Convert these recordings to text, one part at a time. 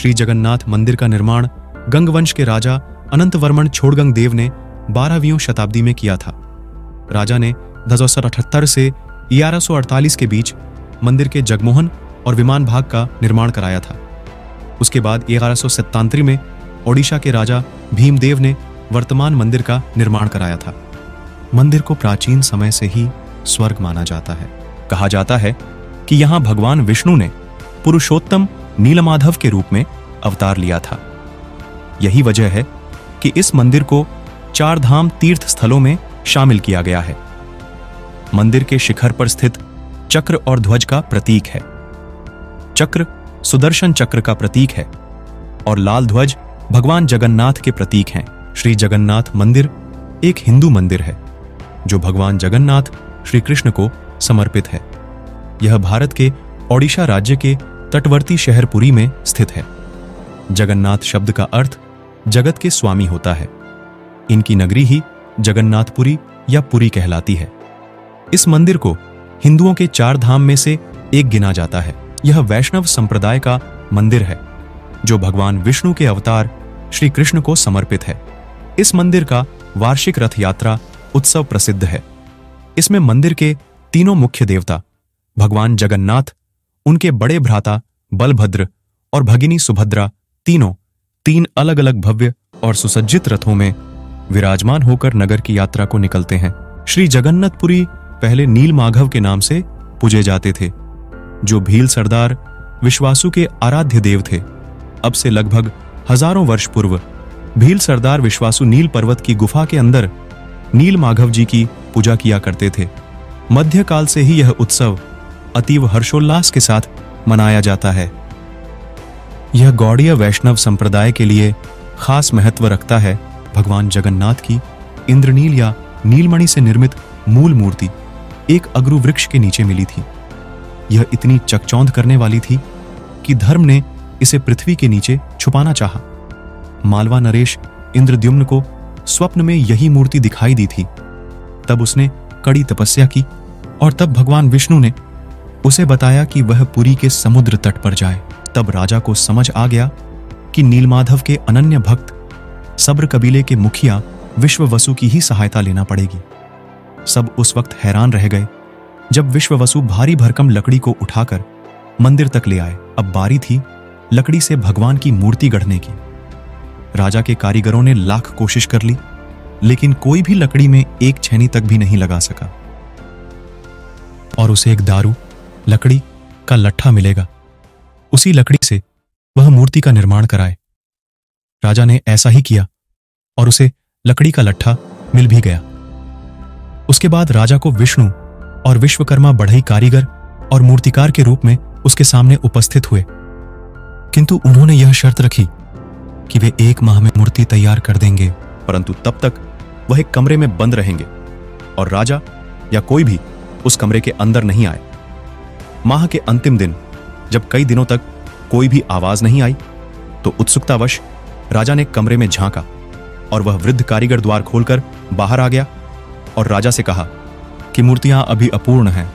श्री जगन्नाथ मंदिर का निर्माण गंग वंश के राजा अनंतवर्मन छोड़गंग देव ने 12वीं शताब्दी में किया था। राजा ने 1078 से 1148 के बीच मंदिर के जगमोहन और विमान भाग का निर्माण कराया था। उसके बाद 1197 में ओडिशा के राजा भीमदेव ने वर्तमान मंदिर का निर्माण कराया था। मंदिर को प्राचीन समय से ही स्वर्ग माना जाता है। कहा जाता है कि यहाँ भगवान विष्णु ने पुरुषोत्तम नीलमाधव के रूप में अवतार लिया था। यही वजह है कि इस मंदिर को 4 धाम तीर्थ स्थलों में शामिल किया गया है। मंदिर के शिखर पर स्थित चक्र और ध्वज का प्रतीक है। चक्र सुदर्शन चक्र का प्रतीक है और लाल ध्वज भगवान जगन्नाथ के प्रतीक हैं। श्री जगन्नाथ मंदिर एक हिंदू मंदिर है जो भगवान जगन्नाथ श्री कृष्ण को समर्पित है। यह भारत के ओडिशा राज्य के तटवर्ती शहर पुरी में स्थित है। जगन्नाथ शब्द का अर्थ जगत के स्वामी होता है। इनकी नगरी ही जगन्नाथपुरी या पुरी कहलाती है। इस मंदिर को हिंदुओं के 4 धाम में से एक गिना जाता है। यह वैष्णव संप्रदाय का मंदिर है जो भगवान विष्णु के अवतार श्री कृष्ण को समर्पित है। इस मंदिर का वार्षिक रथ यात्रा उत्सव प्रसिद्ध है। इसमें मंदिर के तीनों मुख्य देवता भगवान जगन्नाथ, उनके बड़े भ्राता बलभद्र और भगिनी सुभद्रा तीनों 3 अलग अलग भव्य और सुसज्जित रथों में विराजमान होकर नगर की यात्रा को निकलते हैं। श्री जगन्नाथपुरी पहले नीलमाधव के नाम से पूजे जाते थे, जो भील सरदार विश्वासु के आराध्य देव थे। अब से लगभग हजारों वर्ष पूर्व भील सरदार विश्वासु नील पर्वत की गुफा के अंदर नीलमाधव जी की पूजा किया करते थे। मध्यकाल से ही यह उत्सव अतीव हर्षोल्लास के साथ मनाया जाता है। यह गौड़ीय वैष्णव संप्रदाय के लिए खास महत्व रखता है। भगवान जगन्नाथ की इंद्रनील या नीलमणि से निर्मित मूल मूर्ति एक अगरू वृक्ष के नीचे मिली थी। यह इतनी चकचौंध करने वाली थी कि धर्म ने इसे पृथ्वी के नीचे छुपाना चाहा। मालवा नरेश इंद्रद्युम्न को स्वप्न में यही मूर्ति दिखाई दी थी। तब उसने कड़ी तपस्या की और तब भगवान विष्णु ने उसे बताया कि वह पुरी के समुद्र तट पर जाए। तब राजा को समझ आ गया कि नीलमाधव के अनन्य भक्त सब्र कबीले के मुखिया विश्ववसु की ही सहायता लेना पड़ेगी। सब उस वक्त हैरान रह गए जब विश्ववसु भारी भरकम लकड़ी को उठाकर मंदिर तक ले आए। अब बारी थी लकड़ी से भगवान की मूर्ति गढ़ने की। राजा के कारीगरों ने लाख कोशिश कर ली, लेकिन कोई भी लकड़ी में एक छेनी तक भी नहीं लगा सका। और उसे एक दारू लकड़ी का लट्ठा मिलेगा, उसी लकड़ी से वह मूर्ति का निर्माण कराए। राजा ने ऐसा ही किया और उसे लकड़ी का लट्ठा मिल भी गया। उसके बाद राजा को विष्णु और विश्वकर्मा बढ़ई कारीगर और मूर्तिकार के रूप में उसके सामने उपस्थित हुए, किंतु उन्होंने यह शर्त रखी कि वे 1 माह में मूर्ति तैयार कर देंगे, परंतु तब तक वह एक कमरे में बंद रहेंगे और राजा या कोई भी उस कमरे के अंदर नहीं आए। माह के अंतिम दिन जब कई दिनों तक कोई भी आवाज नहीं आई तो उत्सुकतावश राजा ने कमरे में झांका और वह वृद्ध कारीगर द्वार खोलकर बाहर आ गया और राजा से कहा कि मूर्तियां अभी अपूर्ण हैं,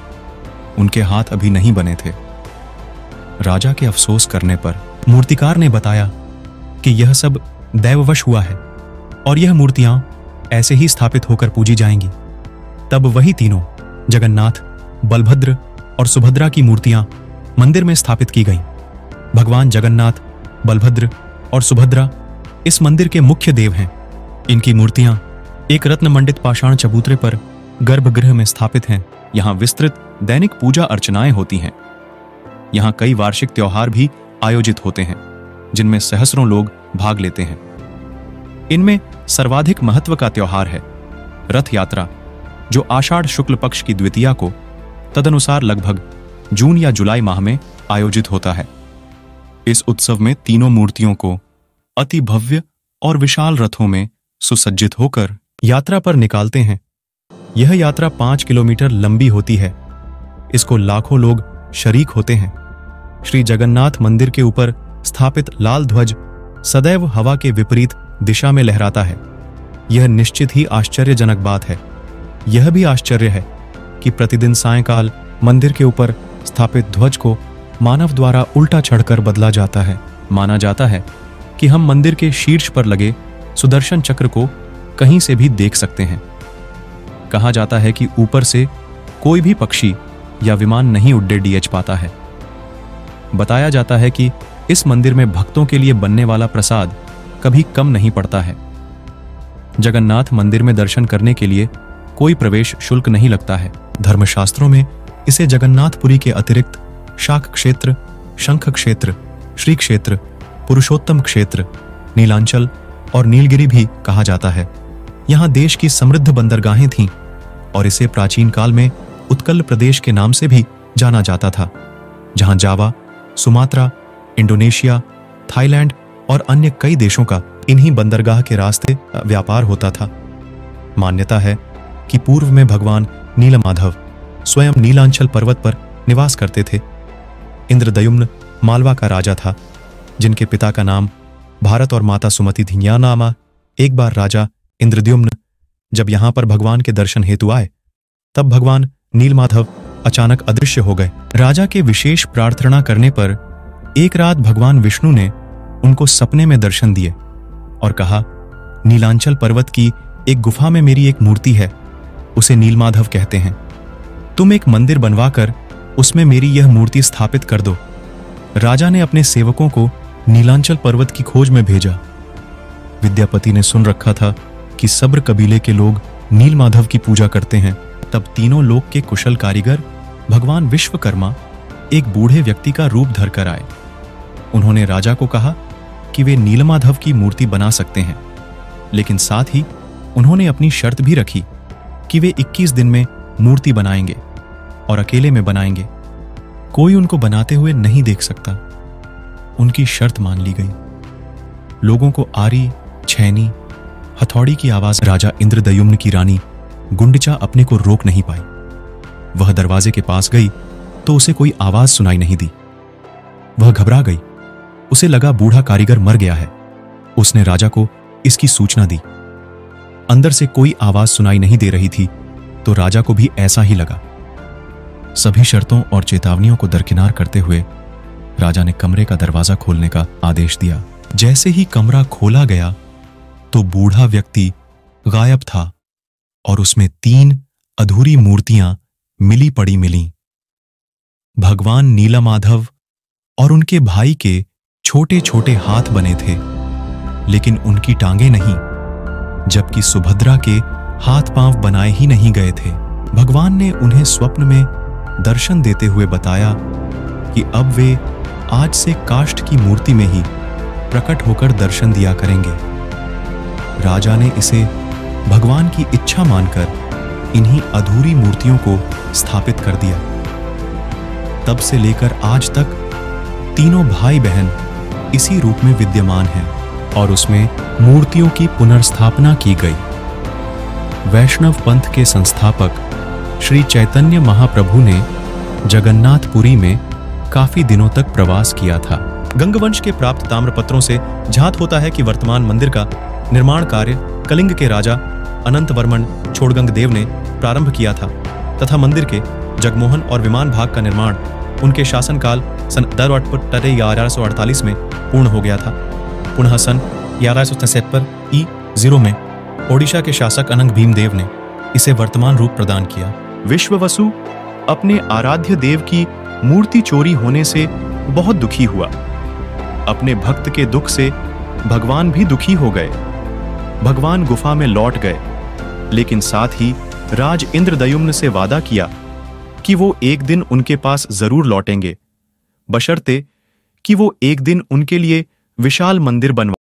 उनके हाथ अभी नहीं बने थे। राजा के अफसोस करने पर मूर्तिकार ने बताया कि यह सब दैववश हुआ है और यह मूर्तियां ऐसे ही स्थापित होकर पूजी जाएंगी। तब वही तीनों जगन्नाथ, बलभद्र और सुभद्रा की मूर्तियां मंदिर में स्थापित की गईं। भगवान जगन्नाथ, बलभद्र और सुभद्रा इस मंदिर के मुख्य देव हैं। इनकी मूर्तियां एक रत्न मंडित पाषाण चबूतरे पर गर्भगृह में स्थापित हैं। यहाँ विस्तृत दैनिक पूजा अर्चनाएं होती हैं। यहाँ कई वार्षिक त्योहार भी आयोजित होते हैं जिनमें सहस्रों लोग भाग लेते हैं। इनमें सर्वाधिक महत्व का त्योहार है रथ यात्रा, जो आषाढ़ शुक्ल पक्ष की द्वितीया को तदनुसार लगभग जून या जुलाई माह में आयोजित होता है। इस उत्सव में तीनों मूर्तियों को अति भव्य और विशाल रथों में सुसज्जित होकर यात्रा पर निकालते हैं। यह यात्रा 5 किलोमीटर लंबी होती है। इसको लाखों लोग शरीक होते हैं। श्री जगन्नाथ मंदिर के ऊपर स्थापित लाल ध्वज सदैव हवा के विपरीत दिशा में लहराता है। यह निश्चित ही आश्चर्यजनक बात है। यह भी आश्चर्य है कि प्रतिदिन सायंकाल मंदिर के ऊपर स्थापित ध्वज को मानव द्वारा उल्टा चढ़कर बदला जाता है। माना जाता है कि हम मंदिर के शीर्ष पर लगे सुदर्शन चक्र को कहीं से भी देख सकते हैं। कहा जाता है कि ऊपर से कोई भी पक्षी या विमान नहीं उड़ेडियच पाता है। बताया जाता है कि इस मंदिर में भक्तों के लिए बनने वाला प्रसाद कभी कम नहीं पड़ता है। जगन्नाथ मंदिर में दर्शन करने के लिए कोई प्रवेश शुल्क नहीं लगता है। धर्मशास्त्रों में इसे जगन्नाथपुरी के अतिरिक्त शाक क्षेत्र, शंख क्षेत्र, श्री क्षेत्र, पुरुषोत्तम क्षेत्र, नीलांचल और नीलगिरी भी कहा जाता है। यहाँ देश की समृद्ध बंदरगाहें थीं और इसे प्राचीन काल में उत्कल प्रदेश के नाम से भी जाना जाता था, जहाँ जावा, सुमात्रा, इंडोनेशिया, थाईलैंड और अन्य कई देशों का इन्हीं बंदरगाह के रास्ते व्यापार होता था। मान्यता है कि पूर्व में भगवान नीलमाधव स्वयं नीलांचल पर्वत पर निवास करते थे। इंद्रदयुम्न मालवा का राजा था, जिनके पिता का नाम भारत और माता सुमति थी। या नामा एक बार राजा इंद्रद्युम्न जब यहां पर भगवान के दर्शन हेतु आए, तब भगवान नीलमाधव अचानक अदृश्य हो गए। राजा के विशेष प्रार्थना करने पर एक रात भगवान विष्णु ने उनको सपने में दर्शन दिए और कहा, नीलांचल पर्वत की एक गुफा में मेरी एक मूर्ति है, उसे नीलमाधव कहते हैं। तुम एक मंदिर बनवाकर उसमें मेरी यह मूर्ति स्थापित कर दो। राजा ने अपने सेवकों को नीलांचल पर्वत की खोज में भेजा। विद्यापति ने सुन रखा था कि सब्र कबीले के लोग नीलमाधव की पूजा करते हैं। तब तीनों लोक के कुशल कारीगर भगवान विश्वकर्मा एक बूढ़े व्यक्ति का रूप धरकर आए। उन्होंने राजा को कहा कि वे नीलमाधव की मूर्ति बना सकते हैं, लेकिन साथ ही उन्होंने अपनी शर्त भी रखी कि वे 21 दिन में मूर्ति बनाएंगे और अकेले में बनाएंगे। कोई उनको बनाते हुए नहीं देख सकता। उनकी शर्त मान ली गई। लोगों को आरी, छैनी, हथौड़ी की आवाज। राजा इंद्रदयुम्न की रानी गुंडिचा अपने को रोक नहीं पाई। वह दरवाजे के पास गई तो उसे कोई आवाज सुनाई नहीं दी। वह घबरा गई। उसे लगा बूढ़ा कारीगर मर गया है। उसने राजा को इसकी सूचना दी। अंदर से कोई आवाज सुनाई नहीं दे रही थी, तो राजा को भी ऐसा ही लगा। सभी शर्तों और चेतावनियों को दरकिनार करते हुए राजा ने कमरे का दरवाजा खोलने का आदेश दिया। जैसे ही कमरा खोला गया तो बूढ़ा व्यक्ति गायब था और उसमें 3 अधूरी मूर्तियां मिली पड़ी मिलीं। भगवान नीलमाधव और उनके भाई के छोटे छोटे हाथ बने थे, लेकिन उनकी टांगें नहीं, जबकि सुभद्रा के हाथ पांव बनाए ही नहीं गए थे। भगवान ने उन्हें स्वप्न में दर्शन देते हुए बताया कि अब वे आज से काष्ठ की मूर्ति में ही प्रकट होकर दर्शन दिया करेंगे। राजा ने इसे भगवान की इच्छा मानकर इन्हीं अधूरी मूर्तियों को स्थापित कर दिया। तब से लेकर आज तक तीनों भाई बहन इसी रूप में विद्यमान हैं और उसमें मूर्तियों की पुनर्स्थापना की गई। वैष्णव पंथ के संस्थापक श्री चैतन्य महाप्रभु ने जगन्नाथपुरी में काफी दिनों तक प्रवास किया था। गंगवंश के प्राप्त ताम्रपत्रों से झात होता है कि वर्तमान मंदिर का निर्माण कार्य कलिंग के राजा अनंत वर्मन छोड़गंग देव ने प्रारंभ किया था तथा मंदिर के जगमोहन और विमान भाग का निर्माण उनके शासनकाल सन 1148 में पूर्ण हो गया था। पुनः सन 1173 E0 में ओडिशा के शासक अनंग भीमदेव ने इसे वर्तमान रूप प्रदान किया। विश्ववसु अपने आराध्य देव की मूर्ति चोरी होने से बहुत दुखी हुआ। अपने भक्त के दुख से भगवान भी दुखी हो गए। भगवान गुफा में लौट गए, लेकिन साथ ही राज इंद्रदयुम्न से वादा किया कि वो एक दिन उनके पास जरूर लौटेंगे, बशर्ते कि वो एक दिन उनके लिए विशाल मंदिर बनवा